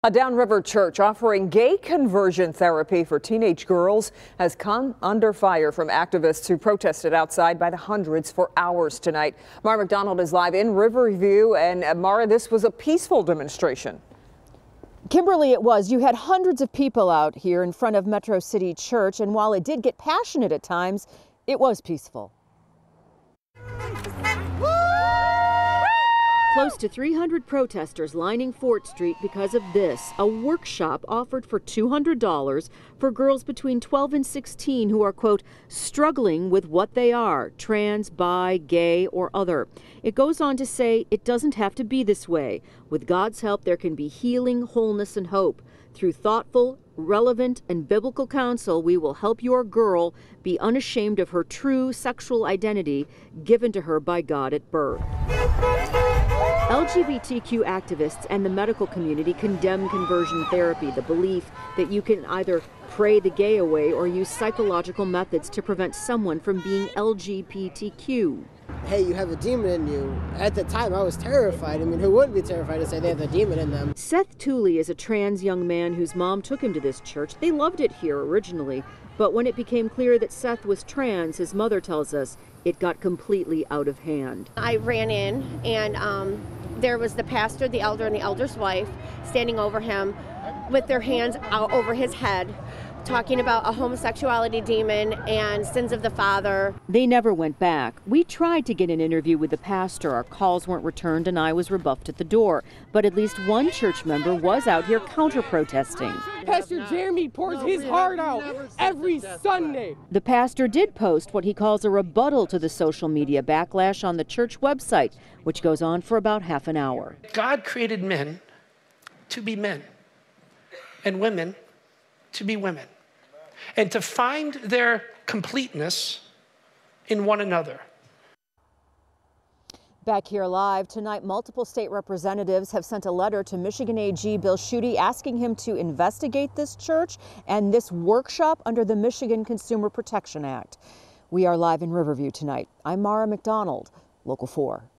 A Downriver church offering gay conversion therapy for teenage girls has come under fire from activists who protested outside by the hundreds for hours tonight. Mara McDonald is live in Riverview, and Mara, this was a peaceful demonstration. Kimberly, it was. You had hundreds of people out here in front of Metro City Church, and while it did get passionate at times, it was peaceful. Close to 300 protesters lining Fort Street because of this, a workshop offered for $200 for girls between 12 and 16 who are, quote, struggling with what they are, trans, bi, gay, or other. It goes on to say it doesn't have to be this way. With God's help, there can be healing, wholeness, and hope. Through thoughtful, relevant, and biblical counsel, we will help your girl be unashamed of her true sexual identity given to her by God at birth. LGBTQ activists and the medical community condemn conversion therapy, the belief that you can either pray the gay away or use psychological methods to prevent someone from being LGBTQ. Hey, you have a demon in you. At the time, I was terrified. I mean, who wouldn't be terrified to say they have a demon in them? Seth Tooley is a trans young man whose mom took him to this church. They loved it here originally, but when it became clear that Seth was trans, his mother tells us it got completely out of hand. I ran in, and there was the pastor, the elder, and the elder's wife standing over him with their hands out over his head, talking about a homosexuality demon and sins of the father. They never went back. We tried to get an interview with the pastor. Our calls weren't returned and I was rebuffed at the door. But at least one church member was out here counter-protesting. Pastor Jeremy pours his heart out every Sunday. The pastor did post what he calls a rebuttal to the social media backlash on the church website, which goes on for about half an hour. God created men to be men and women to be women, and to find their completeness in one another. Back here live tonight, multiple state representatives have sent a letter to Michigan AG Bill Schuette asking him to investigate this church and this workshop under the Michigan Consumer Protection Act. We are live in Riverview tonight. I'm Mara McDonald, Local 4.